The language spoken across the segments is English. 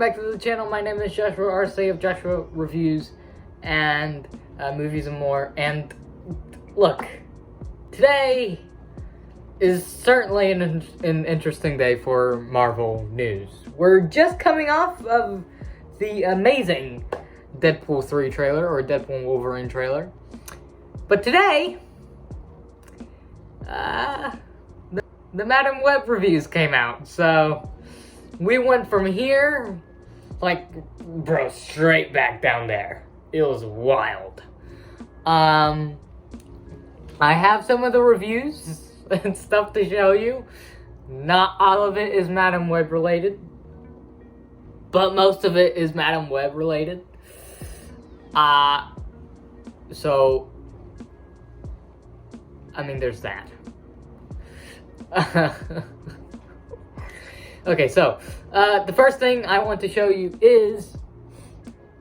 back to the channel. My name is Joshua RC of Joshua Reviews and Movies and More. And look, today is certainly an interesting day for Marvel news. We're just coming off of the amazing Deadpool 3 trailer, or Deadpool and Wolverine trailer. But today, the Madam Web reviews came out, so we went from here, like, bro, straight back down there. It was wild. I have some of the reviews and stuff to show you. Not all of it is Madam Web related, but most of it is Madam Web related. So, I mean, there's that. Okay, so, the first thing I want to show you is,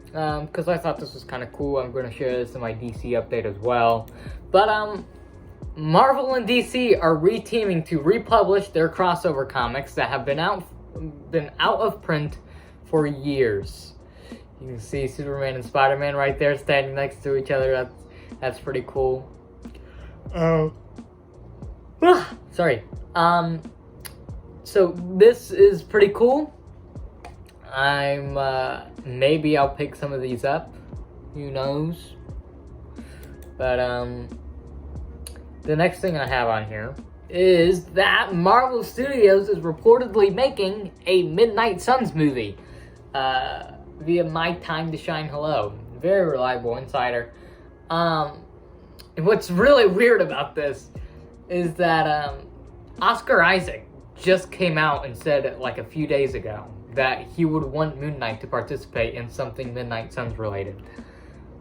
because I thought this was kind of cool, I'm going to share this in my DC update as well, but, Marvel and DC are re-teaming to republish their crossover comics that have been out of print for years. You can see Superman and Spider-Man right there standing next to each other. That's pretty cool. Sorry. So this is pretty cool. Maybe I'll pick some of these up. Who knows? But, the next thing I have on here is that Marvel Studios is reportedly making a Midnight Suns movie via My Time to Shine Hello. Very reliable insider. And what's really weird about this is that Oscar Isaac just came out and said, like, a few days ago that he would want Moon Knight to participate in something Midnight Suns related.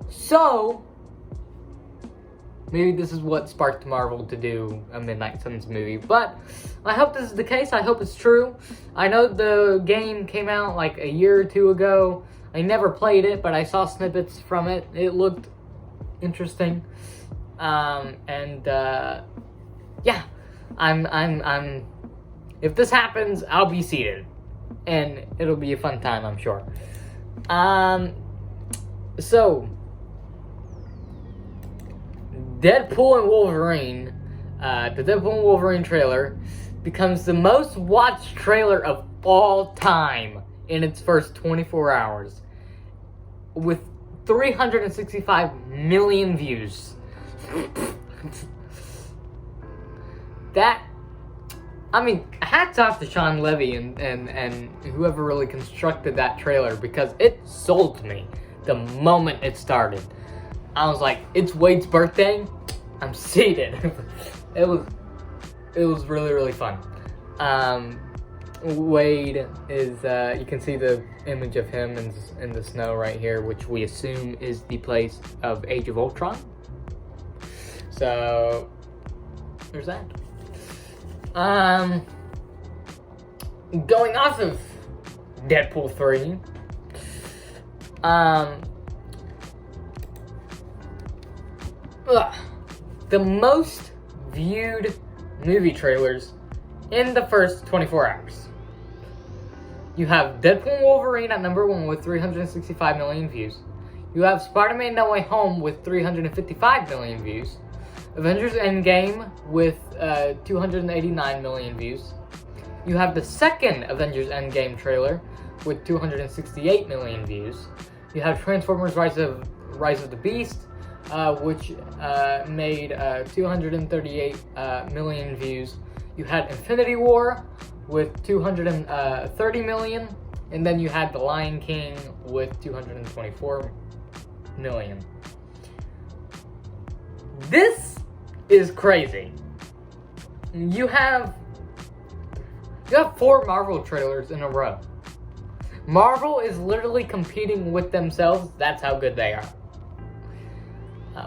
So maybe this is what sparked Marvel to do a Midnight Suns movie. But I hope this is the case. I hope it's true. I know the game came out like a year or two ago. I never played it, but I saw snippets from it. It looked interesting. Yeah, I'm if this happens, I'll be seated, and it'll be a fun time, I'm sure. So Deadpool and Wolverine, the Deadpool and Wolverine trailer becomes the most watched trailer of all time in its first 24 hours, with 365 million views. I mean, hats off to Sean Levy and whoever really constructed that trailer, because it sold me the moment it started. I was like, it's Wade's birthday, I'm seated. It was really, really fun. Wade is, you can see the image of him in the snow right here, which we assume is the place of Age of Ultron. So, there's that. Going off of Deadpool 3, the most viewed movie trailers in the first 24 hours. You have Deadpool and Wolverine at number 1 with 365 million views. You have Spider-Man No Way Home with 355 million views. Avengers Endgame with 289 million views. You have the second Avengers Endgame trailer with 268 million views. You have Transformers Rise of the Beast, which made 238 million views. You had Infinity War with 230 million, and then you had The Lion King with 224 million. This is crazy. You have 4 Marvel trailers in a row. Marvel is literally competing with themselves. That's how good they are.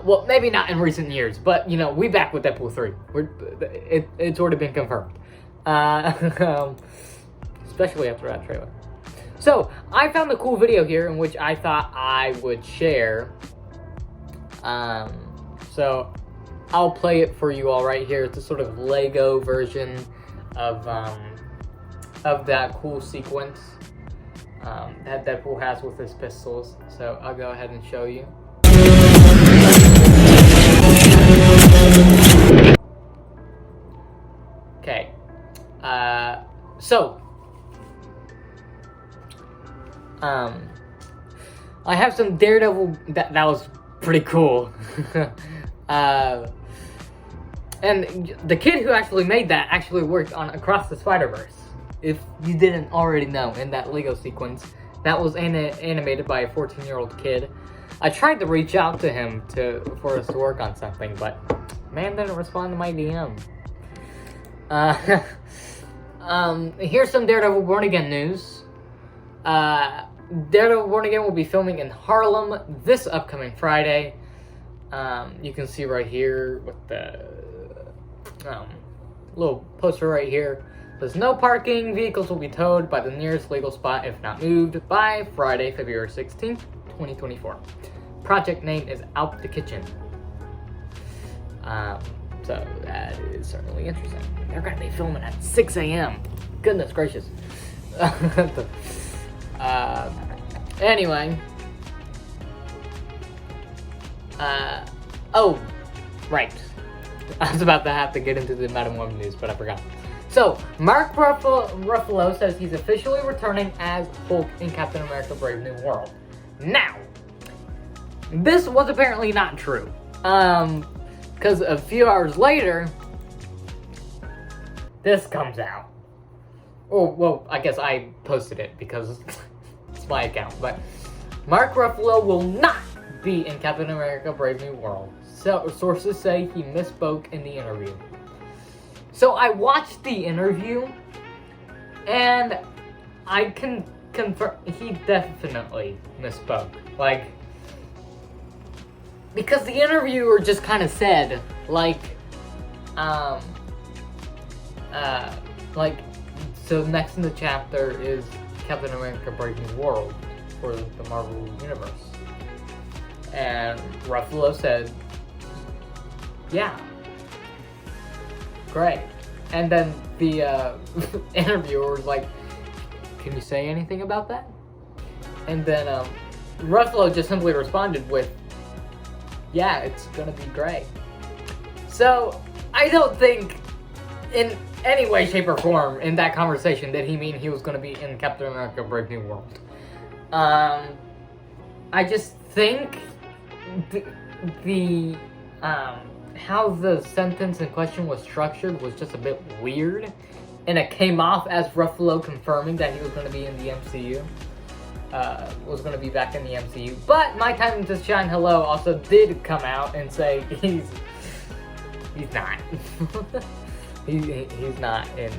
Well, maybe not in recent years, but, you know, we back with Deadpool 3. It's already been confirmed. Especially after that trailer. So, I found a cool video here in which I thought I would share. So, I'll play it for you all right here. It's a sort of Lego version of that cool sequence. that Deadpool has with his pistols. So I'll go ahead and show you. Okay. I have some Daredevil. That was pretty cool. And the kid who actually made that actually worked on Across the Spider-Verse. If you didn't already know, in that Lego sequence, that was animated by a 14-year-old kid. I tried to reach out to him for us to work on something, but man didn't respond to my DM. Here's some Daredevil Born Again news. Daredevil Born Again will be filming in Harlem this upcoming Friday. You can see right here with the little poster right here. There's no parking. Vehicles will be towed by the nearest legal spot if not moved by Friday, February 16th, 2024. Project name is Out the Kitchen. So that is certainly interesting. They're going to be filming at 6 a.m. Goodness gracious. Anyway. Oh, right. I was about to have to get into the madameweb news, but I forgot. So, Mark Ruffalo says he's officially returning as Hulk in Captain America Brave New World. Now, this was apparently not true. Because a few hours later, this comes out. Oh, well, I guess I posted it because it's my account. But Mark Ruffalo will not be in Captain America Brave New World. So, sources say he misspoke in the interview. So I watched the interview, and I can confirm he definitely misspoke. Like, because the interviewer just kind of said, like, so next in the chapter is Captain America Brave New World for the Marvel Universe. And Ruffalo said, yeah. Great. And then the interviewer was like, can you say anything about that? And then Ruffalo just simply responded with, yeah, it's gonna be great. So I don't think in any way, shape, or form in that conversation did he mean he was gonna be in Captain America Brave New World. I just think the how the sentence in question was structured was just a bit weird, and it came off as Ruffalo confirming that he was going to be in the MCU, was going to be back in the MCU. But My Time to Shine Hello also did come out and say he's not. he's not in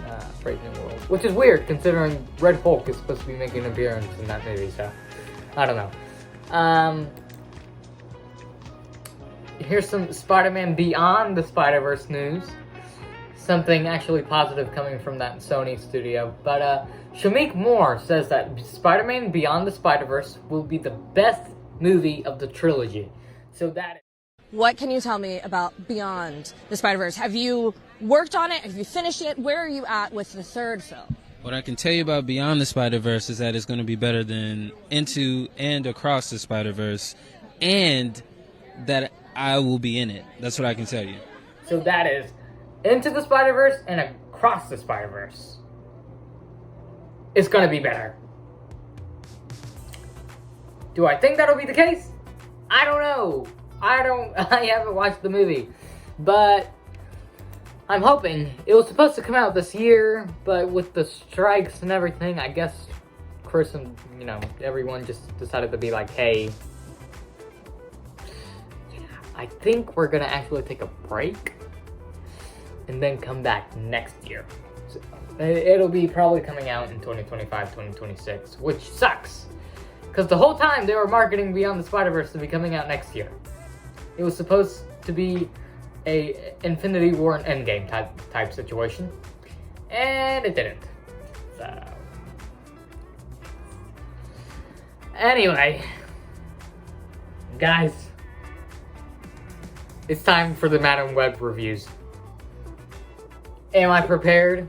Brave New World, which is weird considering Red Hulk is supposed to be making an appearance in that movie. So I don't know. Here's some Spider-Man Beyond the Spider-Verse news. Something actually positive coming from that Sony studio. But Shamik Moore says that Spider-Man Beyond the Spider-Verse will be the best movie of the trilogy. So that... What can you tell me about Beyond the Spider-Verse? Have you worked on it? Have you finished it? Where are you at with the third film? What I can tell you about Beyond the Spider-Verse is that it's going to be better than Into and Across the Spider-Verse, and that I will be in it. That's what I can tell you. So that is Into the Spider-Verse and Across the Spider-Verse. It's gonna be better. Do I think that'll be the case? I don't know. I haven't watched the movie. But I'm hoping. It was supposed to come out this year, but with the strikes and everything, I guess Chris and, everyone just decided to be like, hey, I think we're gonna actually take a break and then come back next year. So it'll be probably coming out in 2025, 2026, which sucks. Because the whole time they were marketing Beyond the Spider-Verse to be coming out next year. It was supposed to be a Infinity War and Endgame type situation. And it didn't. So... Anyway. Guys. It's time for the madameweb reviews. Am I prepared?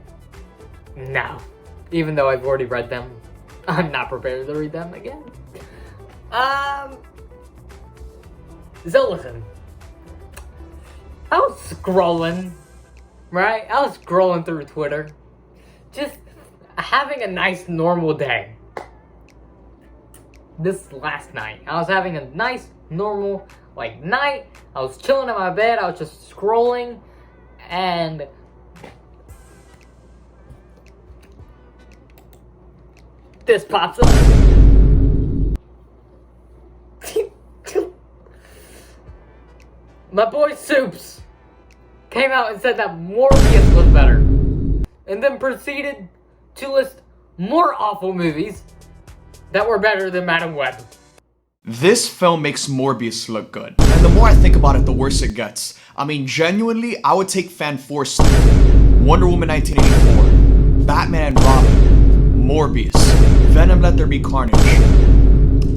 No. Even though I've already read them. I'm not prepared to read them again. So listen, I was scrolling, right? I was scrolling through Twitter, just having a nice normal day. This last night, I was having a nice normal night. I was chilling in my bed. I was just scrolling, and this pops up. My boy Soups came out and said that Morbius was better, and then proceeded to list more awful movies that were better than Madam Web. This film makes Morbius look good. And the more I think about it, the worse it gets. I mean, genuinely, I would take Fan Force, Wonder Woman 1984, Batman and Robin, Morbius, Venom Let There Be Carnage.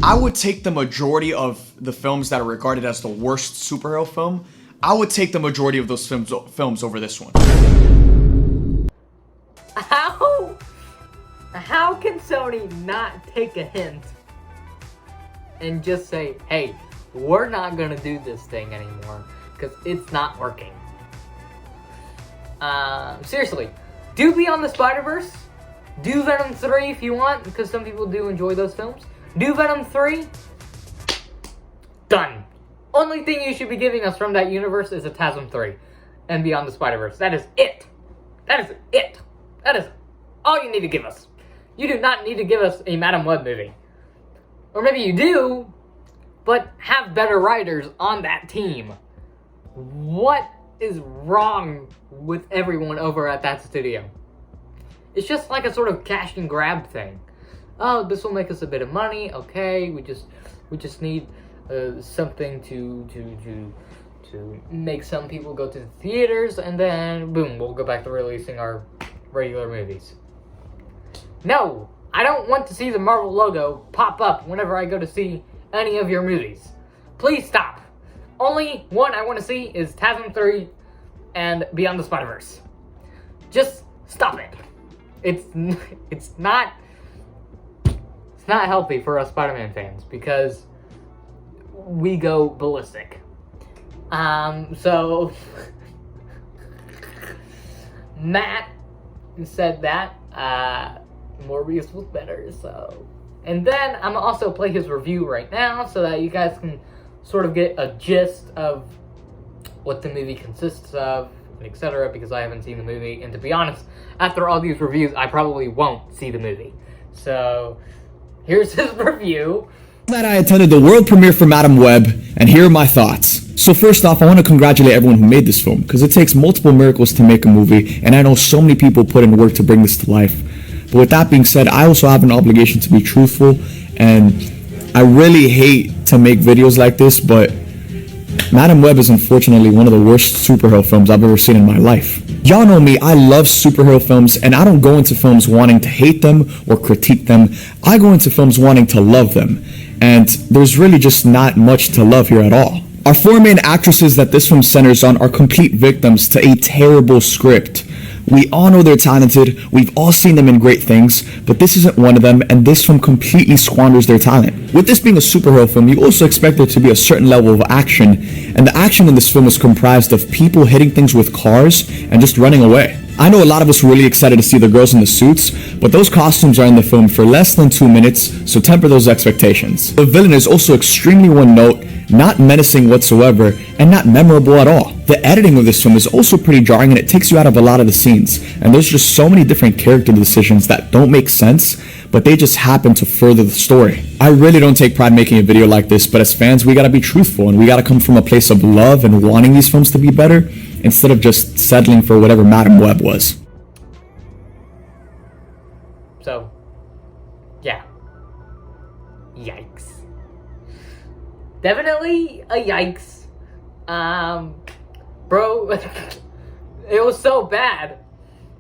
I would take the majority of the films that are regarded as the worst superhero film. I would take the majority of those films over this one. How can Sony not take a hint and just say, hey, we're not gonna do this thing anymore because it's not working? Seriously, do Beyond the Spider-Verse, do Venom 3 if you want, because some people do enjoy those films. Do Venom 3, done. Only thing you should be giving us from that universe is a TASM 3 and Beyond the Spider-Verse. That is it. That is it. That is all you need to give us. You do not need to give us a Madam Web movie. Or maybe you do, but have better writers on that team. What is wrong with everyone over at that studio? It's just like a sort of cash and grab thing. Oh, this will make us a bit of money. Okay, we just need something to make some people go to the theaters, and then boom, we'll go back to releasing our regular movies. No, I don't want to see the Marvel logo pop up whenever I go to see any of your movies. Please stop. Only one I want to see is TASM 3 and Beyond the Spider-Verse. Just stop it. It's not healthy for us Spider-Man fans because we go ballistic. So Matt said that Morbius was better, so. And then I'm also play his review right now so that you guys can sort of get a gist of what the movie consists of, etc., because I haven't seen the movie, and to be honest, after all these reviews, I probably won't see the movie. So, here's his review. That I attended the world premiere for Madam Web, and here are my thoughts. So first off, I want to congratulate everyone who made this film, because it takes multiple miracles to make a movie, and I know so many people put in work to bring this to life. But with that being said, I also have an obligation to be truthful, and I really hate to make videos like this, but Madam Web is unfortunately one of the worst superhero films I've ever seen in my life. Y'all know me, I love superhero films, and I don't go into films wanting to hate them or critique them. I go into films wanting to love them, and there's really just not much to love here at all. Our four main actresses that this film centers on are complete victims to a terrible script. We all know they're talented, we've all seen them in great things, but this isn't one of them, and this film completely squanders their talent. With this being a superhero film, you also expect there to be a certain level of action, and the action in this film is comprised of people hitting things with cars and just running away. I know a lot of us were really excited to see the girls in the suits, but those costumes are in the film for less than 2 minutes, so temper those expectations. The villain is also extremely one note, not menacing whatsoever, and not memorable at all. The editing of this film is also pretty jarring, and it takes you out of a lot of the scenes, and there's just so many different character decisions that don't make sense, but they just happen to further the story. I really don't take pride making a video like this, but as fans, we gotta be truthful, and we gotta come from a place of love and wanting these films to be better, instead of just settling for whatever Madam Web was. So, yeah. Yikes. Definitely a yikes. Bro, it was so bad.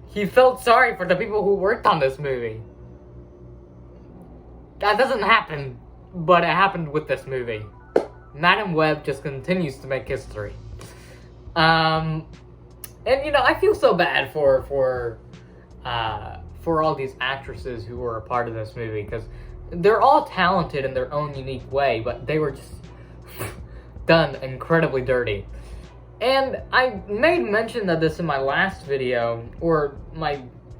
He felt sorry for the people who worked on this movie. That doesn't happen, but it happened with this movie. Madam Web just continues to make history. And you know, I feel so bad for for all these actresses who were a part of this movie, because they're all talented in their own unique way, but they were just done incredibly dirty. And I made mention of this in my last video, or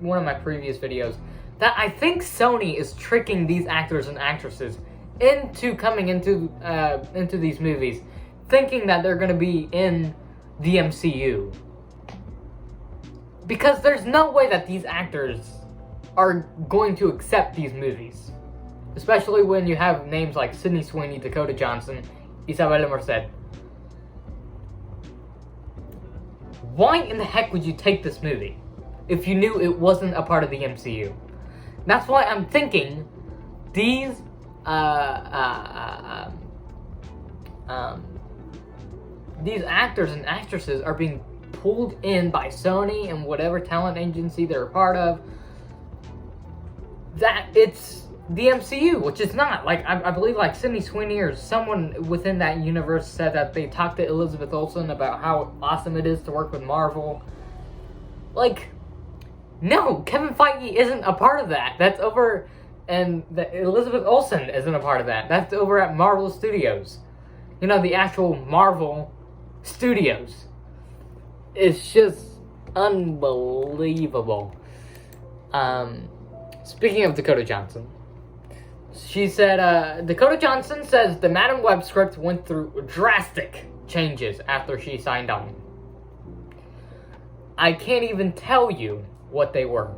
one of my previous videos, that I think Sony is tricking these actors and actresses into coming into these movies, thinking that they're going to be in the MCU. Because there's no way that these actors are going to accept these movies. Especially when you have names like Sydney Sweeney, Dakota Johnson, Isabella Merced. Why in the heck would you take this movie if you knew it wasn't a part of the MCU? That's why I'm thinking these actors and actresses are being pulled in by Sony and whatever talent agency they're a part of, that it's the MCU, which is not. Like, I believe like Sydney Sweeney or someone within that universe said that they talked to Elizabeth Olsen about how awesome it is to work with Marvel. Like, no, Kevin Feige isn't a part of that. That's over, and Elizabeth Olsen isn't a part of that. That's over at Marvel Studios. You know, the actual Marvel Studios. It's just unbelievable. Speaking of Dakota Johnson, she said, Dakota Johnson says the Madam Web script went through drastic changes after she signed on. I can't even tell you what they were.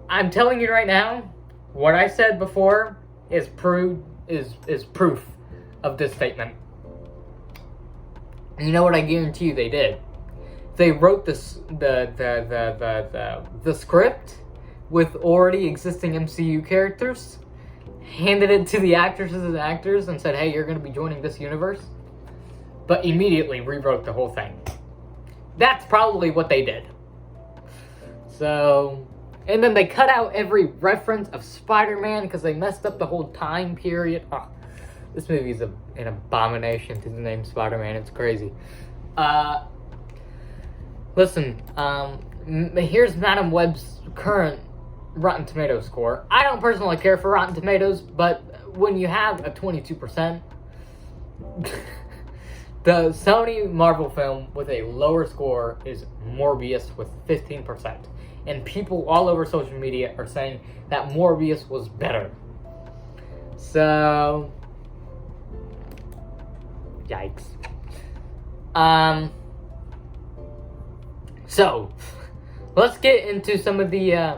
I'm telling you right now, what I said before is proof of this statement. And you know what? I guarantee you they did. They wrote the script with already existing MCU characters, handed it to the actresses and actors, and said, "Hey, you're going to be joining this universe," but immediately rewrote the whole thing. That's probably what they did. So, and then they cut out every reference of Spider-Man because they messed up the whole time period. Oh, this movie is an abomination to the name Spider-Man. It's crazy. Listen, here's Madam Web's current Rotten Tomatoes score. I don't personally care for Rotten Tomatoes, but when you have a 22%, the Sony Marvel film with a lower score is Morbius with 15%. And people all over social media are saying that Morbius was better. So, yikes. So, let's get into some of the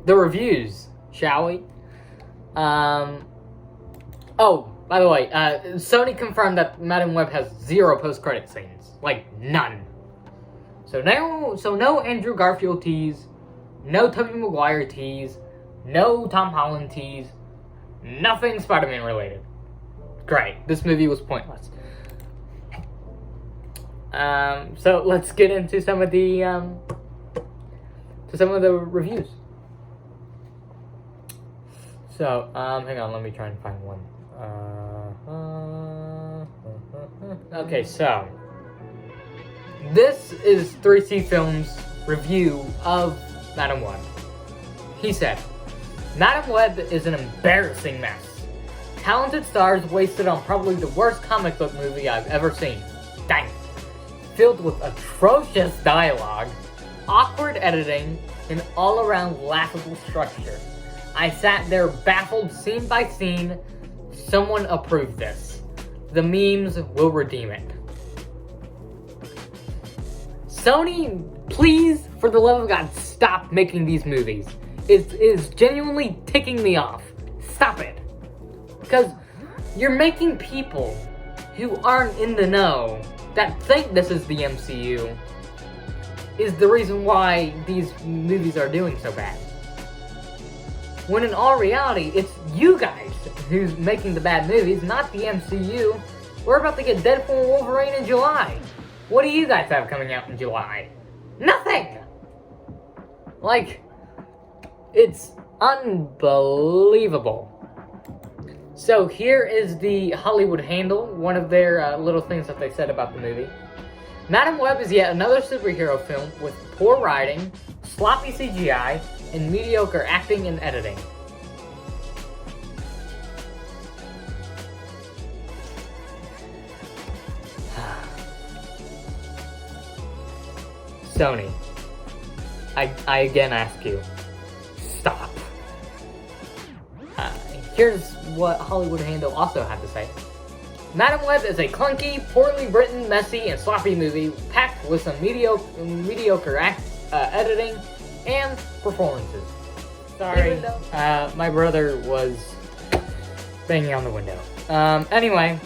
reviews, shall we? Oh, by the way, Sony confirmed that Madam Web has 0 post-credit scenes. Like, none. So no Andrew Garfield tease, no Tobey Maguire tease, no Tom Holland tease, nothing Spider-Man related. Great, this movie was pointless. So let's get into some of the reviews. So, hang on, let me try and find one. Okay, so this is 3C Films' review of Madam Web. He said, Madam Web is an embarrassing mess. Talented stars wasted on probably the worst comic book movie I've ever seen. Dang. Filled with atrocious dialogue, awkward editing, and all-around laughable structure. I sat there baffled scene by scene. Someone approved this. The memes will redeem it. Sony, please, for the love of God, stop making these movies. It is genuinely ticking me off. Stop it. Because you're making people who aren't in the know, that think this is the MCU, is the reason why these movies are doing so bad. When in all reality, it's you guys who's making the bad movies, not the MCU. We're about to get Deadpool and Wolverine in July. What do you guys have coming out in July? Nothing! Like, it's unbelievable. So here is the Hollywood Handle, one of their little things that they said about the movie. Madam Web is yet another superhero film with poor writing, sloppy CGI, and mediocre acting and editing. Sony, I again ask you, stop. Here's what Hollywood Handle also had to say. Madam Web is a clunky, poorly written, messy, and sloppy movie packed with some mediocre editing and performances. Sorry, my brother was banging on the window. Anyway,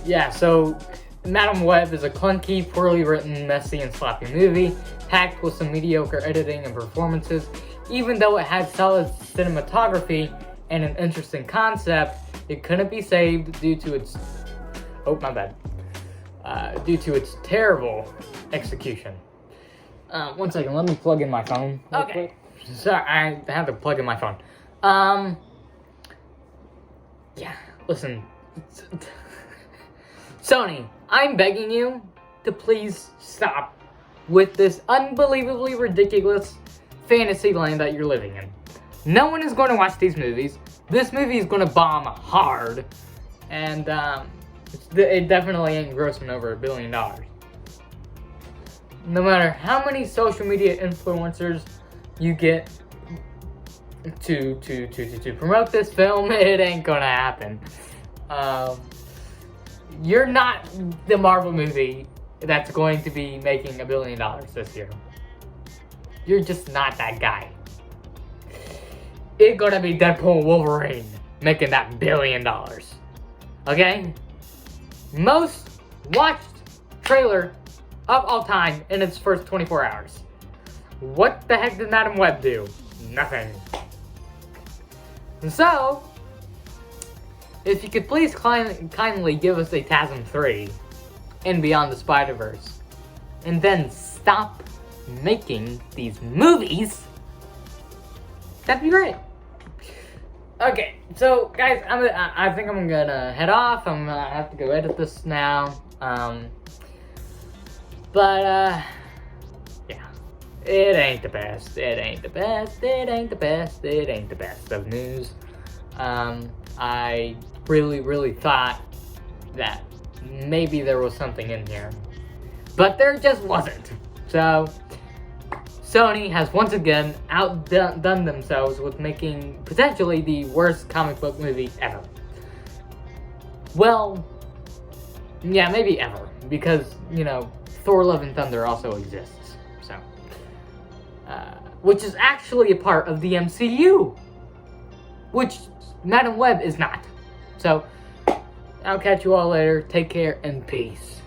yeah, so Madam Web is a clunky, poorly written, messy, and sloppy movie packed with some mediocre editing and performances. Even though it had solid cinematography and an interesting concept, it couldn't be saved due to its due to its terrible execution. 1 second, let me plug in my phone. Okay. Sorry, I have to plug in my phone. Yeah, listen. Sony, I'm begging you to please stop with this unbelievably ridiculous fantasy land that you're living in. No one is going to watch these movies. This movie is going to bomb hard. And it definitely ain't grossing over $1 billion. No matter how many social media influencers you get to promote this film, it ain't gonna happen. You're not the Marvel movie that's going to be making $1 billion this year. You're just not that guy. It's gonna be Deadpool and Wolverine making that $1 billion. Okay? Most watched trailer of all time in its first 24 hours. What the heck did Madam Web do? Nothing. And so, if you could please kindly give us a TASM 3 and Beyond the Spider-Verse, and then stop making these movies, that'd be great. Okay, so guys, I think I'm gonna head off. I'm gonna have to go edit this now. But yeah, it ain't the best. It ain't the best. It ain't the best. It ain't the best of news. I really thought that maybe there was something in here, but there just wasn't. So Sony has once again outdone themselves with making potentially the worst comic book movie ever. Well, yeah, maybe ever, because, you know, Thor Love and Thunder also exists, so. Which is actually a part of the MCU, which Madam Web is not. So, I'll catch you all later. Take care and peace.